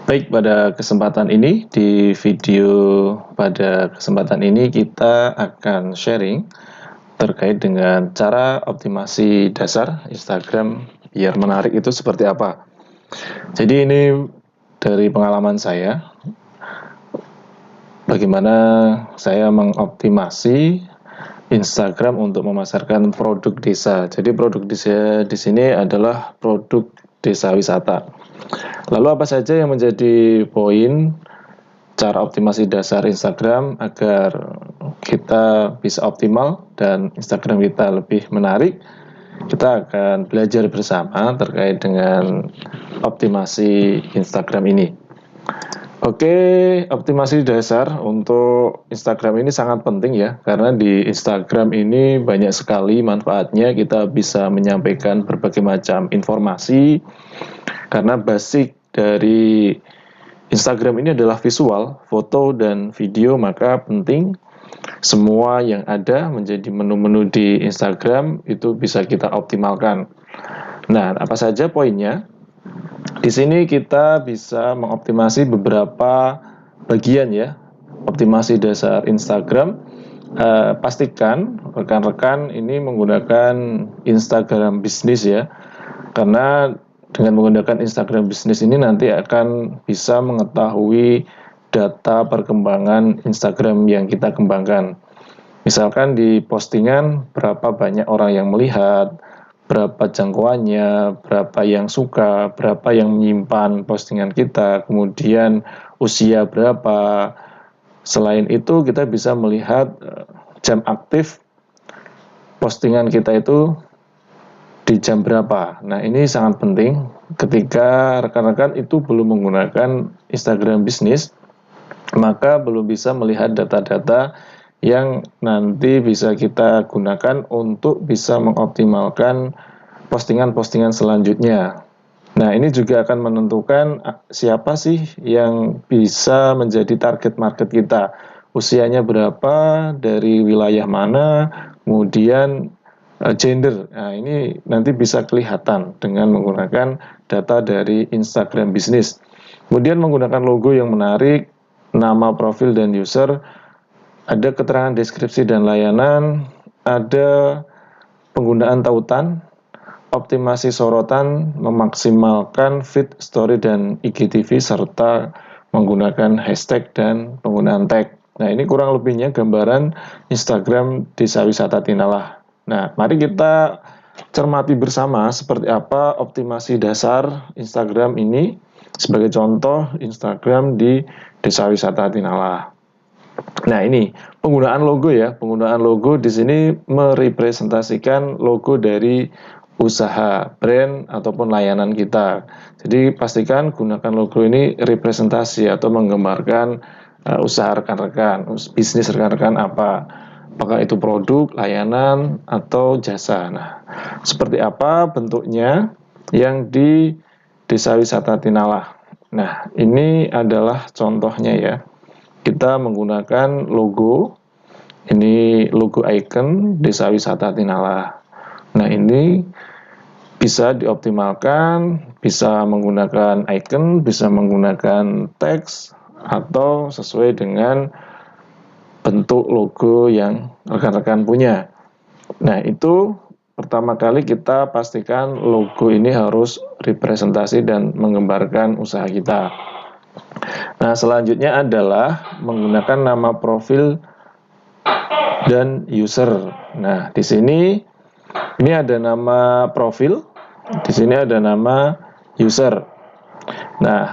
Baik, pada kesempatan ini, pada kesempatan ini kita akan sharing terkait dengan cara optimasi dasar Instagram biar menarik itu seperti apa. Jadi ini dari pengalaman saya, bagaimana saya mengoptimasi Instagram untuk memasarkan produk desa. Jadi produk desa di sini adalah produk desa wisata. Lalu apa saja yang menjadi poin cara optimasi dasar Instagram agar kita bisa optimal dan Instagram kita lebih menarik? Kita akan belajar bersama terkait dengan optimasi Instagram ini. Oke, optimasi dasar untuk Instagram ini sangat penting ya, karena di Instagram ini banyak sekali manfaatnya. Kita bisa menyampaikan berbagai macam informasi, karena basic dari Instagram ini adalah visual, foto, dan video, maka penting semua yang ada menjadi menu-menu di Instagram itu bisa kita optimalkan. Nah, apa saja poinnya? Di sini kita bisa mengoptimasi beberapa bagian ya, optimasi dasar Instagram. Pastikan rekan-rekan ini menggunakan Instagram bisnis ya, karena dengan menggunakan Instagram bisnis ini nanti akan bisa mengetahui data perkembangan Instagram yang kita kembangkan. Misalkan di postingan berapa banyak orang yang melihat, berapa jangkauannya, berapa yang suka, berapa yang menyimpan postingan kita, kemudian usia berapa. Selain itu kita bisa melihat jam aktif postingan kita itu di jam berapa. Nah, ini sangat penting ketika rekan-rekan itu belum menggunakan Instagram bisnis, maka belum bisa melihat data-data yang nanti bisa kita gunakan untuk bisa mengoptimalkan postingan-postingan selanjutnya. Nah, ini juga akan menentukan siapa sih yang bisa menjadi target market kita. Usianya berapa, dari wilayah mana, kemudian gender. Nah, ini nanti bisa kelihatan dengan menggunakan data dari Instagram Business. Kemudian menggunakan logo yang menarik, nama profil dan user, ada keterangan deskripsi dan layanan, ada penggunaan tautan, optimasi sorotan, memaksimalkan feed, story, dan IGTV, serta menggunakan hashtag dan penggunaan tag. Nah, ini kurang lebihnya gambaran Instagram Desa Wisata Tinalah. Nah, mari kita cermati bersama seperti apa optimasi dasar Instagram ini. Sebagai contoh, Instagram di Desa Wisata Tinalah. Nah, ini penggunaan logo ya. Penggunaan logo di sini merepresentasikan logo dari usaha, brand, ataupun layanan kita. Jadi pastikan gunakan logo ini representasi atau menggambarkan usaha rekan-rekan, bisnis rekan-rekan apa. Apakah itu produk, layanan, atau jasa. Nah, seperti apa bentuknya yang di Desa Wisata Tinalah. Nah, ini adalah contohnya ya. Kita menggunakan logo, ini logo icon Desa Wisata Tinalah. Nah, ini bisa dioptimalkan, bisa menggunakan icon, bisa menggunakan teks, atau sesuai dengan bentuk logo yang rekan-rekan punya. Nah, itu pertama kali kita pastikan logo ini harus representasi dan menggambarkan usaha kita. Nah, selanjutnya adalah menggunakan nama profil dan user. Nah, di sini ini ada nama profil, di sini ada nama user. Nah,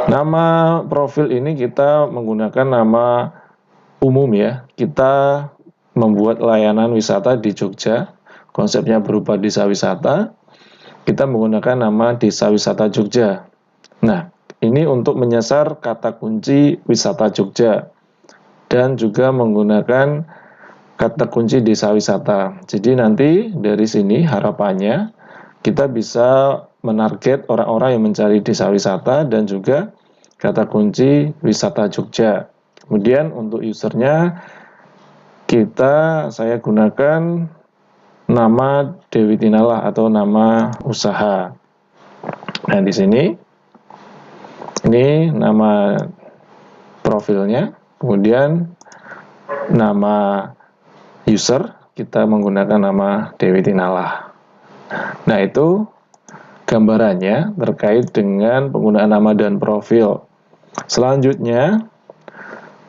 nama profil ini kita menggunakan nama umum ya. Kita membuat layanan wisata di Jogja. Konsepnya berupa desa wisata. Kita menggunakan nama Desa Wisata Jogja. Nah, ini untuk menyasar kata kunci wisata Jogja dan juga menggunakan kata kunci desa wisata. Jadi nanti dari sini harapannya kita bisa menarget orang-orang yang mencari desa wisata dan juga kata kunci wisata Jogja. Kemudian untuk usernya saya gunakan nama Dewi Tinalah atau nama usaha. Nah, di sini Ini nama profilnya, kemudian nama user kita menggunakan nama Dewi Tinalah. Nah, itu gambarannya terkait dengan penggunaan nama dan profil. Selanjutnya,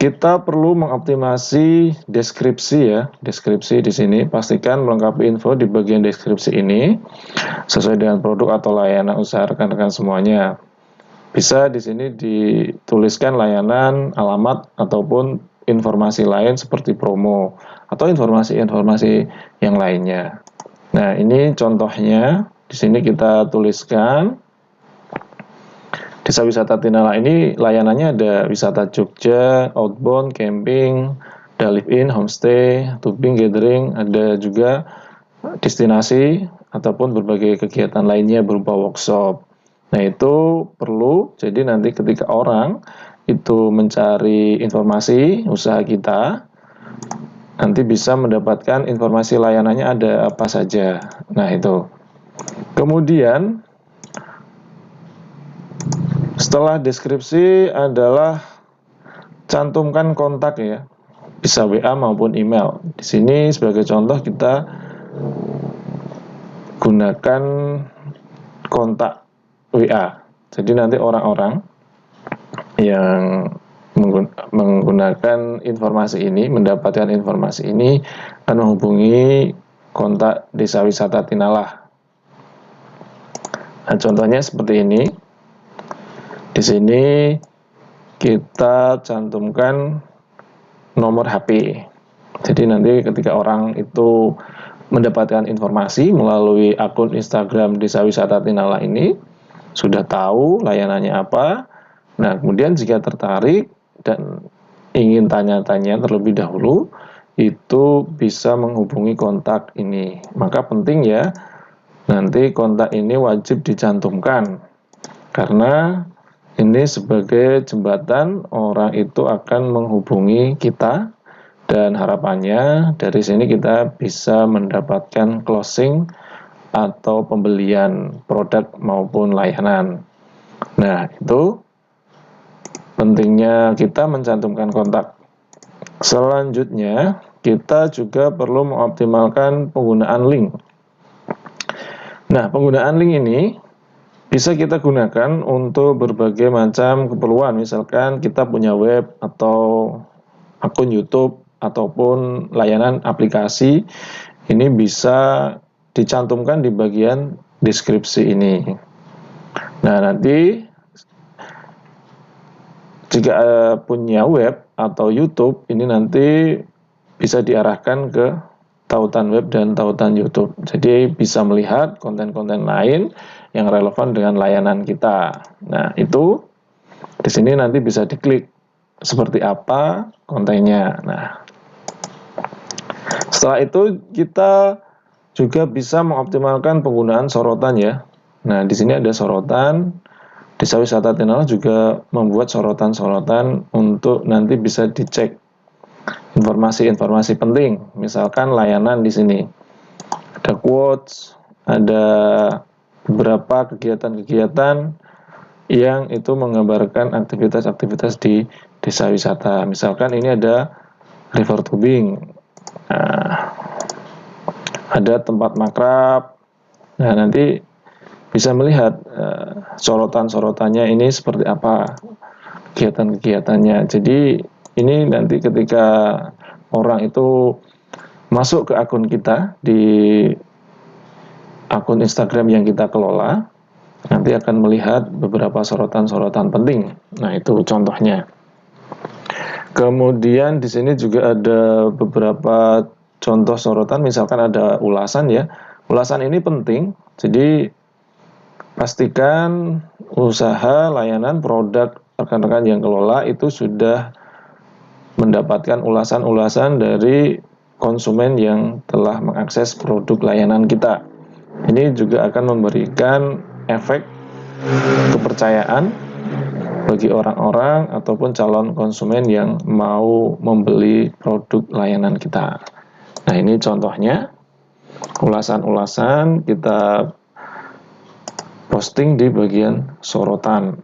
kita perlu mengoptimasi deskripsi ya. Deskripsi di sini pastikan melengkapi info di bagian deskripsi ini sesuai dengan produk atau layanan usaha rekan-rekan semuanya. Bisa di sini dituliskan layanan, alamat ataupun informasi lain seperti promo atau informasi-informasi yang lainnya. Nah, ini contohnya. Di sini kita tuliskan Desa Wisata Tinala ini layanannya ada wisata Jogja, outbound, camping, live-in, homestay, tubing, gathering, ada juga destinasi ataupun berbagai kegiatan lainnya berupa workshop. Nah, itu perlu, jadi nanti ketika orang itu mencari informasi usaha kita, nanti bisa mendapatkan informasi layanannya ada apa saja. Nah, itu. Kemudian setelah deskripsi adalah cantumkan kontak ya, bisa WA maupun email. Di sini sebagai contoh kita gunakan kontak WA. Jadi nanti orang-orang yang menggunakan informasi ini, mendapatkan informasi ini akan menghubungi kontak Desa Wisata Tinalah. Nah, contohnya seperti ini. Di sini kita cantumkan nomor HP. Jadi nanti ketika orang itu mendapatkan informasi melalui akun Instagram Desa Wisata Tinala ini, sudah tahu layanannya apa. Nah, kemudian jika tertarik dan ingin tanya-tanya terlebih dahulu, itu bisa menghubungi kontak ini. Maka penting ya, nanti kontak ini wajib dicantumkan. Karena ini sebagai jembatan orang itu akan menghubungi kita dan harapannya dari sini kita bisa mendapatkan closing atau pembelian produk maupun layanan. Nah, itu pentingnya kita mencantumkan kontak. Selanjutnya, kita juga perlu mengoptimalkan penggunaan link. Nah, penggunaan link ini bisa kita gunakan untuk berbagai macam keperluan. Misalkan kita punya web atau akun YouTube ataupun layanan aplikasi, ini bisa dicantumkan di bagian deskripsi ini. Nah, nanti jika punya web atau YouTube, ini nanti bisa diarahkan ke tautan web dan tautan YouTube. Jadi bisa melihat konten-konten lain yang relevan dengan layanan kita. Nah, itu di sini nanti bisa diklik seperti apa kontennya. Nah, setelah itu kita juga bisa mengoptimalkan penggunaan sorotan ya. Nah, di sini ada sorotan. Desa Wisata Tinala juga membuat sorotan-sorotan untuk nanti bisa dicek informasi-informasi penting. Misalkan layanan di sini ada quotes, ada beberapa kegiatan-kegiatan yang itu menggambarkan aktivitas-aktivitas di desa wisata. Misalkan ini ada river tubing, ada tempat makrab. Nah, nanti bisa melihat sorotan-sorotannya ini seperti apa kegiatan-kegiatannya. Jadi ini nanti ketika orang itu masuk ke akun kita di akun Instagram yang kita kelola, nanti akan melihat beberapa sorotan-sorotan penting. Nah, itu contohnya. Kemudian di sini juga ada beberapa contoh sorotan, misalkan ada ulasan ya. Ulasan ini penting, jadi pastikan usaha, layanan, produk rekan-rekan yang kelola itu sudah mendapatkan ulasan-ulasan dari konsumen yang telah mengakses produk layanan kita. Ini juga akan memberikan efek kepercayaan bagi orang-orang ataupun calon konsumen yang mau membeli produk layanan kita. Nah, ini contohnya ulasan-ulasan kita posting di bagian sorotan.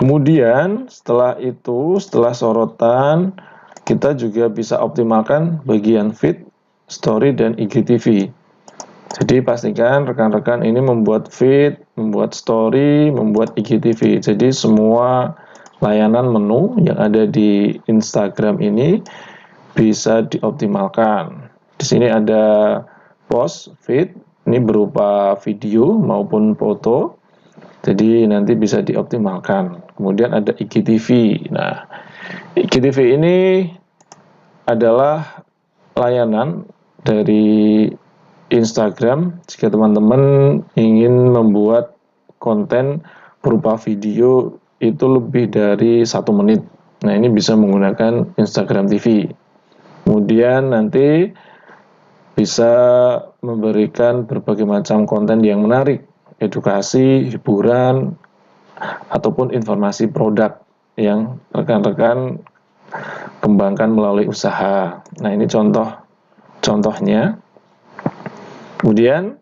Kemudian setelah itu, setelah sorotan, kita juga bisa optimalkan bagian feed, story, dan IGTV. Jadi pastikan rekan-rekan ini membuat feed, membuat story, membuat IGTV. Jadi semua layanan menu yang ada di Instagram ini bisa dioptimalkan. Di sini ada post, feed, ini berupa video maupun foto. Jadi nanti bisa dioptimalkan. Kemudian ada IGTV. Nah, IGTV ini adalah layanan dari Instagram jika teman-teman ingin membuat konten berupa video itu lebih dari 1 menit. Nah, ini bisa menggunakan Instagram TV. Kemudian nanti bisa memberikan berbagai macam konten yang menarik, edukasi, hiburan, ataupun informasi produk yang rekan-rekan kembangkan melalui usaha. Nah, ini contohnya. Kemudian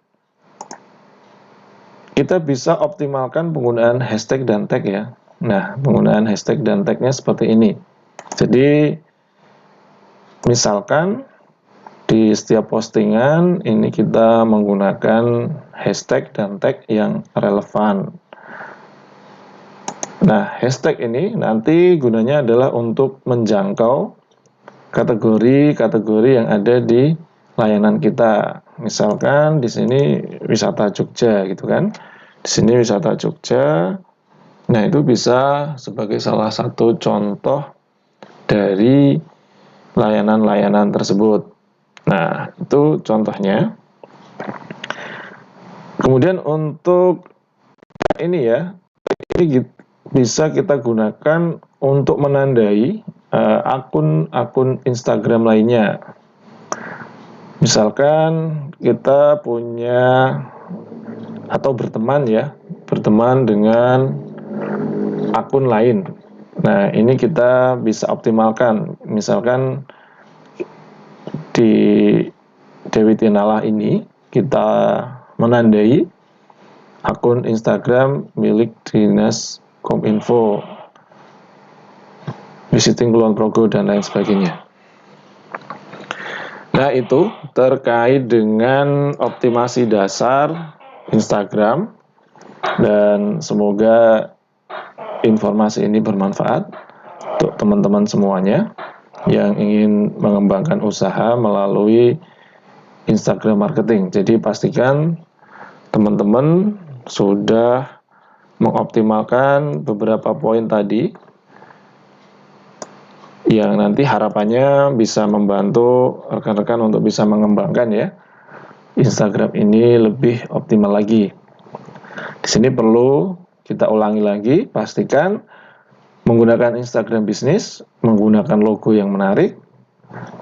kita bisa optimalkan penggunaan hashtag dan tag ya. Nah, penggunaan hashtag dan tagnya seperti ini. Jadi misalkan di setiap postingan ini kita menggunakan hashtag dan tag yang relevan. Nah, hashtag ini nanti gunanya adalah untuk menjangkau kategori-kategori yang ada di layanan kita. Misalkan di sini wisata Jogja gitu kan. Di sini wisata Jogja. Nah, itu bisa sebagai salah satu contoh dari layanan-layanan tersebut. Nah, itu contohnya. Kemudian untuk ini ya, ini bisa kita gunakan untuk menandai akun-akun Instagram lainnya. Misalkan kita punya atau berteman dengan akun lain. Nah, ini kita bisa optimalkan. Misalkan di Dewi Tinala ini kita menandai akun Instagram milik Dinas Kominfo, Visiting Kulon Progo, dan lain sebagainya. Nah, itu terkait dengan optimasi dasar Instagram, dan semoga informasi ini bermanfaat untuk teman-teman semuanya yang ingin mengembangkan usaha melalui Instagram marketing. Jadi pastikan teman-teman sudah mengoptimalkan beberapa poin tadi yang nanti harapannya bisa membantu rekan-rekan untuk bisa mengembangkan ya Instagram ini lebih optimal lagi. Di sini perlu kita ulangi lagi, pastikan menggunakan Instagram bisnis, menggunakan logo yang menarik,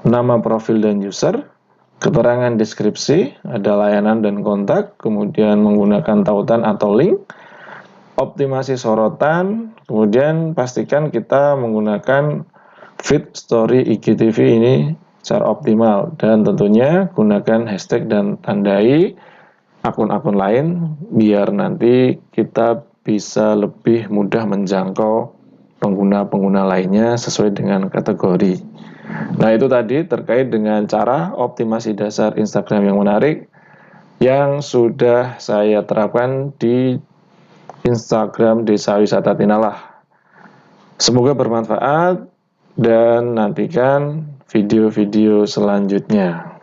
nama profil dan user, keterangan deskripsi, ada layanan dan kontak, kemudian menggunakan tautan atau link, optimasi sorotan, kemudian pastikan kita menggunakan feed, story, IGTV ini secara optimal, dan tentunya gunakan hashtag dan tandai akun-akun lain biar nanti kita bisa lebih mudah menjangkau pengguna-pengguna lainnya sesuai dengan kategori. Nah, itu tadi terkait dengan cara optimasi dasar Instagram yang menarik yang sudah saya terapkan di Instagram Desa Wisata Tinala. Semoga bermanfaat dan nantikan video-video selanjutnya.